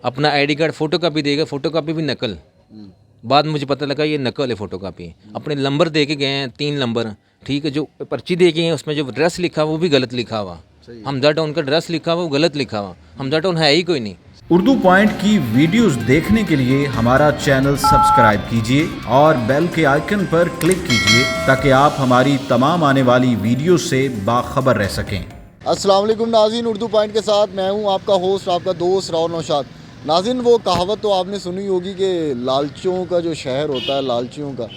अपना ID card photo copy देगा, photo copy भी नकल। बाद में मुझे पता लगा ये नकल है फ़ोटो कापी। अपने नंबर दे के गए हैं 3 नंबर, ठीक है। जो पर्ची दे के हैं उसमें जो एड्रेस लिखा हुआ वो भी गलत लिखा हुआ। हमजा टाउन का एड्रेस लिखा हुआ वो गलत लिखा हुआ। हमजा टाउन है ही कोई नहीं। उर्दू पॉइंट की वीडियोस देखने के लिए हमारा चैनल सब्सक्राइब कीजिए और बेल के आइकन पर क्लिक कीजिए ताकि आप हमारी तमाम आने वाली वीडियो से बाखबर रह सकें। अस्सलाम वालेकुम नाज़रीन, उर्दू पॉइंट के साथ मैं हूं आपका होस्ट, आपका दोस्त राव नौशाद। नाज़रीन, वो कहावत तो आपने सुनी होगी कि लालचियों का जो शहर होता है, लालचियों का,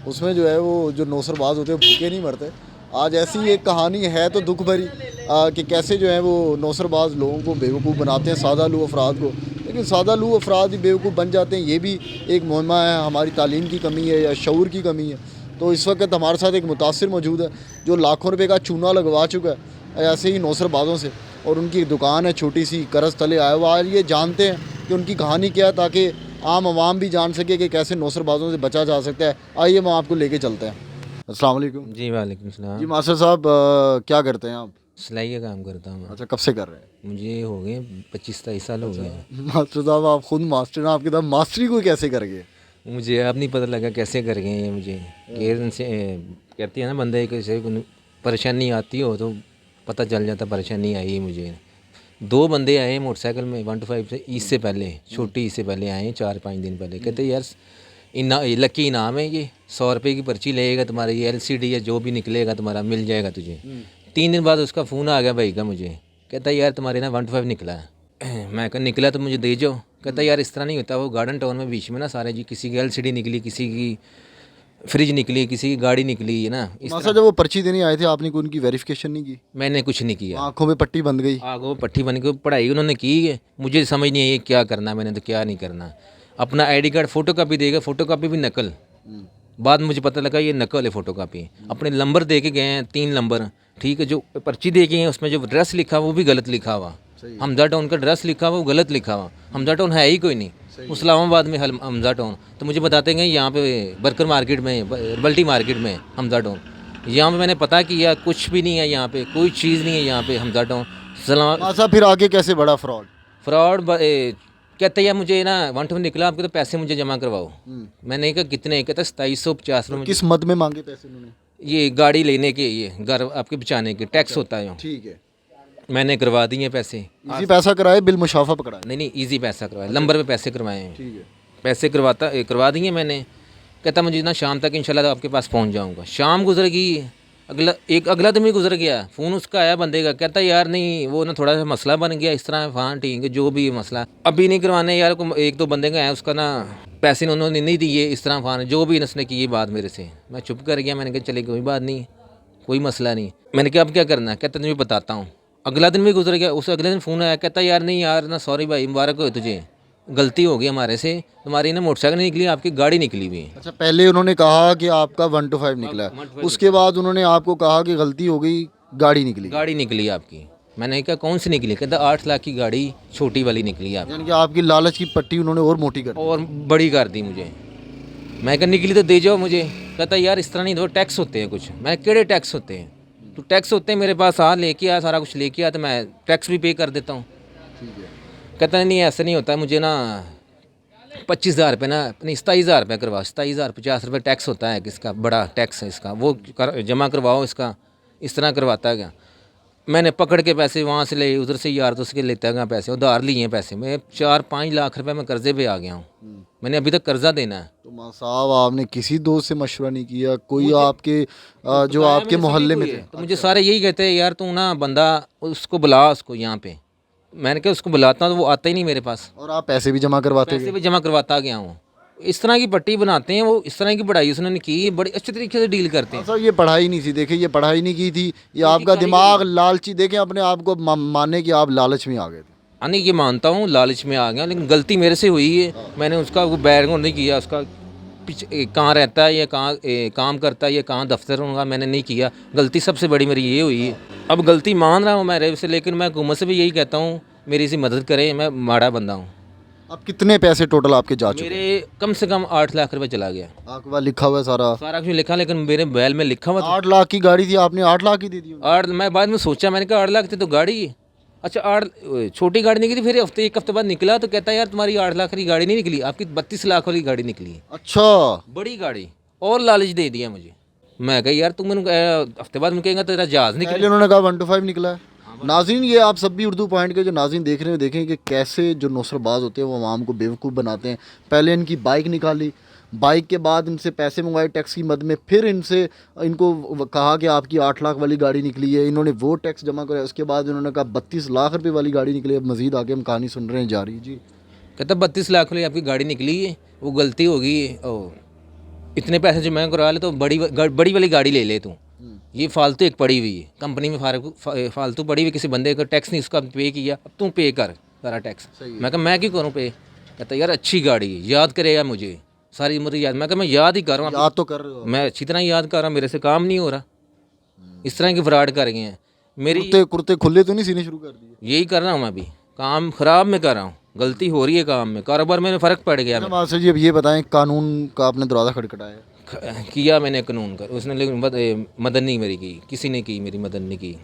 उसमें जो है वो जो नौसरबाज होते हैं भूखे नहीं मरते। आज ऐसी एक कहानी है तो दुख भरी कि कैसे जो है वो नौसरबाज लोगों को बेवकूफ़ बनाते हैं, सादा लू अफराद को। लेकिन सादा लू अफराद ही बेवकूफ़ बन जाते हैं, ये भी एक मुहिमा है। हमारी तालीम की कमी है या शऊर की कमी है। तो इस वक्त हमारे साथ एक मुतासिर मौजूद है जो लाखों रुपये का चूना लगवा चुका है ऐसे ही नौसरबाज़ों से, और उनकी दुकान है छोटी सी, कर्ज तले आया हुआ। ये जानते हैं कि उनकी कहानी क्या है ताकि आम आवाम भी जान सके कि कैसे नौसरबाज़ों से बचा जा सकता है। आइए हम आपको लेके चलते हैं। अस्सलाम वालेकुम। जी वालेकुम सलाम। जी मास्टर साहब, क्या करते हैं आप? सिलाई का काम करता हूँ मैं। अच्छा, कब से कर रहे हैं? मुझे हो गए 25-23 साल हो गए हैं। मास्टर साहब, आप खुद मास्टर हैं, आपके साथ मास्टरी को कैसे कर गए? मुझे अब नहीं पता लगा कैसे कर गए हैं। मुझे केयर से कहती है ना, बंदे कैसे परेशानी आती हो तो पता चल जाता परेशानी आई है मुझे। 2 बंदे आए मोटरसाइकिल में 125 से, ईद से पहले, छोटी ईद से पहले आए 4-5 दिन पहले। कहते यार लकी इनाम है, ये 100 रुपये की पर्ची लगेगा तुम्हारा, ये LCD या जो भी निकलेगा तुम्हारा मिल जाएगा तुझे। 3 दिन बाद उसका फ़ोन आ गया भाई का मुझे। कहता यार तुम्हारे ना 125 निकला है। मैं कहा निकला तो मुझे दे जाओ। कहता यार इस तरह नहीं होता, वो गार्डन टाउन में बीच में ना सारे जी, किसी की LCD निकली, किसी की फ्रिज निकली, किसी की गाड़ी निकली है ना। इस मास्टर, जब वो पर्ची देने आए थे आपने कोई उनकी वेरिफिकेशन नहीं की? मैंने कुछ नहीं किया। आंखों में पट्टी बंध गई? आगो पट्टी बन के पढ़ाई उन्होंने की है, मुझे समझ नहीं आई क्या करना है मैंने तो क्या नहीं करना। अपना आईडी कार्ड फ़ोटो कापी देगा, फ़ोटो कापी भी नकल। बाद में मुझे पता लगा ये नकल है फ़ोटो कापी। अपने नंबर दे के गए हैं 3 नंबर, ठीक है। जो पर्ची दे के हैं उसमें जो एड्रेस लिखा हुआ वो भी गलत लिखा हुआ। हमजा टाउन का एड्रेस लिखा हुआ वो गलत लिखा हुआ। हमजा टाउन है ही कोई नहीं। इस्लामाबाद में हमजा टाउन, तो मुझे बताते हैं यहाँ पे बरकर मार्केट में, बल्टी मार्केट में हमजा टाउन। यहाँ पे मैंने पता किया, कुछ भी नहीं है यहाँ पे, कोई चीज़ नहीं है यहाँ पे हमजा टाउन। मास्टर, फिर आगे कैसे बढ़ा फ्रॉड? कहते यार मुझे ना 120 निकला, आपके तो पैसे मुझे जमा करवाओ। मैंने कहा कितने? कहता 2750 रुपये। किस मद में मांगे पैसे उन्होंने? ये गाड़ी लेने के, ये घर आपके बचाने के, टैक्स होता है। ठीक है। मैंने करवा दिए पैसे। इसी पैसा कराए, बिल मुशाफा पकड़ाए? नहीं, ईजी पैसा करवाया, नंबर पे पैसे करवाए हैं। ठीक है। पैसे करवा दिए मैंने। कहता मुझे ना शाम तक इंशाल्लाह आपके पास पहुंच जाऊंगा। शाम गुजर गई, अगला दिन भी गुजर गया, फ़ोन उसका आया बंदे का। कहता यार नहीं, वो ना थोड़ा सा मसला बन गया इस तरह। हाँ ठीक है, जो भी मसला अभी नहीं करवाने यार। 1-2 बंदे का है, उसका ना पैसे उन्होंने नहीं दिए इस तरह। फ़ान जो भी उसने की ये बात मेरे से, मैं चुप कर गया। मैंने कहा चले कोई बात नहीं, कोई मसला नहीं। मैंने कहा अब क्या करना है? कहता तुम्हें बताता हूँ। अगला दिन भी गुजर गया, उस अगले दिन फ़ोन आया। कहता यार नहीं यार ना, सॉरी भाई, मुबारक हो तुझे, गलती हो गई हमारे से, तुम्हारी ना मोटरसाइकिल निकली, आपकी गाड़ी निकली हुई है। अच्छा, पहले उन्होंने कहा कि आपका 125 निकला है, 125 उसके बाद उन्होंने आपको कहा कि गलती हो गई, गाड़ी निकली। गाड़ी निकली आपकी। मैंने कहा कौन सी निकली? कहता 8 लाख की गाड़ी छोटी वाली निकली आप। यानी कि आपकी लालच की पट्टी उन्होंने और मोटी कर दी। और बड़ी कर दी मुझे। मैं कहा निकली तो दे जाओ मुझे। कहता यार इस तरह नहीं दो, टैक्स होते हैं कुछ। मैं केड़े टैक्स होते हैं? तो टैक्स होते हैं मेरे पास, आ लेके आ, सारा कुछ लेके आ, तो मैं टैक्स भी पे कर देता हूँ। ठीक है। कहता नहीं ऐसा नहीं होता, मुझे ना 25,000 रुपये ना, नहीं 27,000 रुपये करवा, 27,050 रुपये टैक्स होता है किसका, बड़ा टैक्स है इसका, वो जमा करवाओ इसका। इस तरह करवाता है क्या? मैंने पकड़ के पैसे वहाँ से ले, उधर से यार दोस्त के लेता गया पैसे, उधार लिए हैं पैसे। मैं 4-5 लाख रुपए मैं कर्जे पे आ गया हूँ। मैंने अभी तक कर्जा देना है। तो मां साहब, आपने किसी दोस्त से मशवरा नहीं किया? कोई आपके जो आपके मोहल्ले में थे? तो मुझे सारे यही कहते हैं यार तू ना बंदा उसको बुला, उसको यहाँ पे। मैंने कहा उसको बुलाता हूँ तो वो आता ही नहीं मेरे पास। और आप पैसे भी जमा करवाते पैसे गए? भी जमा करवाता गया हूँ। इस तरह की पट्टी बनाते हैं वो, इस तरह की पढ़ाई उसने की, बड़ी अच्छे तरीके से डील करते हैं। सर, ये पढ़ाई नहीं थी, देखिए ये पढ़ाई नहीं की थी, ये आपका दिमाग लालची। देखें अपने आप को, माने कि आप लालच में आ गए थे। नहीं, ये मानता हूँ लालच में आ गया, लेकिन गलती मेरे से हुई है। मैंने उसका वो बैकग्राउंड नहीं किया, उसका कहाँ रहता है, ये कहाँ काम करता है, ये कहाँ दफ्तर होगा, मैंने नहीं किया। गलती सबसे बड़ी मेरी ये हुई है। अब गलती मान रहा हूँ मेरे से, लेकिन मैं हुकूमत से भी यही कहता हूँ मेरी इसी मदद करें, मैं माड़ा बंदा हूँ। अब कितने पैसे टोटल आपके जा चुके? मेरे कम से कम 8 लाख रुपए चला गया। आपके पास लिखा हुआ है सारा? सारा कुछ लिखा, लेकिन मेरे बैल में लिखा हुआ 8 लाख की गाड़ी थी, आपने 8 लाख की दे दी? 8, मैं बाद में सोचा, मैंने कहा 8 लाख थी तो गाड़ी है, अच्छा 8 छोटी गाड़ी निकली, फिर एक हफ्ते बाद निकला तो कहता है यार तुम्हारी 8 लाख वाली गाड़ी नहीं निकली, आपकी 32 लाख वाली गाड़ी निकली है, अच्छा, बड़ी गाड़ी, और लालच दे दिया मुझे। मैं कहा यार तुम हफ्ते बाद कहेंगे तेरा जहाज़ पहले निकले। उन्होंने कहा 1 to 5 निकला है। नाज़रीन, ये आप सब भी उर्दू पॉइंट के जो नाज़रीन देख रहे हैं, देखें कि कैसे जो नौसरबाज होते हैं वो आवाम को बेवकूफ़ बनाते हैं। पहले इनकी बाइक निकाली, बाइक के बाद इनसे पैसे मंगवाए टैक्स की मद में, फिर इनको कहा कि आपकी 8 लाख वाली गाड़ी निकली है, इन्होंने वो टैक्स जमा कराया, उसके बाद इन्होंने कहा 32 लाख रुपए वाली गाड़ी निकली है। अब मज़ीद आगे हम कहानी सुन रहे हैं जारी जी। कहता 32 लाख वाली आपकी गाड़ी निकली है, वो गलती हो गई है, और इतने पैसे जमा करा ले तो बड़ी वाली गाड़ी ले ले तू, ये फालतू एक पड़ी हुई है कंपनी में, फालतू पड़ी हुई, किसी बंदे का टैक्स नहीं उसका पे किया, अब तू पे कर सारा टैक्स। मैं कहा मैं क्यों करूँ पे? कहता यार अच्छी गाड़ी है, याद करेगा मुझे सारी उम्र याद। मैं कहा मैं याद ही कर रहा हूँ, याद तो कर रहे हो, मैं अच्छी तरह याद कर रहा हूँ, मेरे से काम नहीं हो रहा। इस तरह की फ्रॉड कर गए हैं मेरी, कुर्ते कुर्ते खुले तो नहीं सीने शुरू कर दिए? यही कर रहा हूँ मैं अभी, काम ख़राब में कर रहा हूँ, गलती हो रही है काम में, कारोबार में फ़र्क पड़ गया। मास्टर जी, अब ये बताएं, कानून का आपने दरवाज़ा खटखटाया, किया मैंने कानून का, उसने लेकिन मदद नहीं मेरी की, किसी ने की, मेरी मदद नहीं की।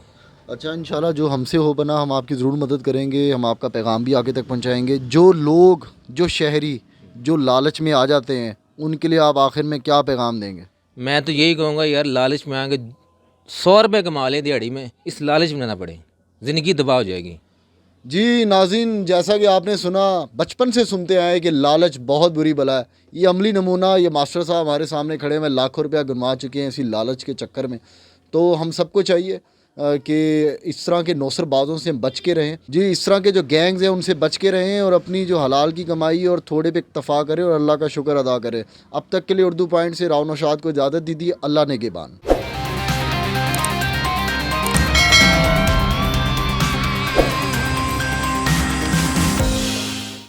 अच्छा, इंशाल्लाह जो हमसे हो बना हम आपकी ज़रूर मदद करेंगे, हम आपका पैगाम भी आगे तक पहुंचाएंगे। जो लोग, जो शहरी जो लालच में आ जाते हैं, उनके लिए आप आखिर में क्या पैगाम देंगे? मैं तो यही कहूँगा यार, लालच में आके 100 रुपये कमा लें दिहाड़ी में, इस लालच में ना पड़े, ज़िंदगी तबाह हो जाएगी। जी नाज़रीन, जैसा कि आपने सुना, बचपन से सुनते आए कि लालच बहुत बुरी बला है। ये अमली नमूना ये मास्टर साहब हमारे सामने खड़े हैं, लाखों रुपया गंवा चुके हैं इसी लालच के चक्कर में। तो हम सबको चाहिए कि इस तरह के नौसरबाजों से बच के रहें जी, इस तरह के जो गैंग्स हैं उनसे बच के रहें, और अपनी जो हलाल की कमाई और थोड़े पे इक्तफ़ा करें और अल्लाह का शुक्र अदा करें। अब तक के लिए उर्दू पॉइंट से राव नौशाद को इजाज़त दीजिए। अल्लाह ने के बान।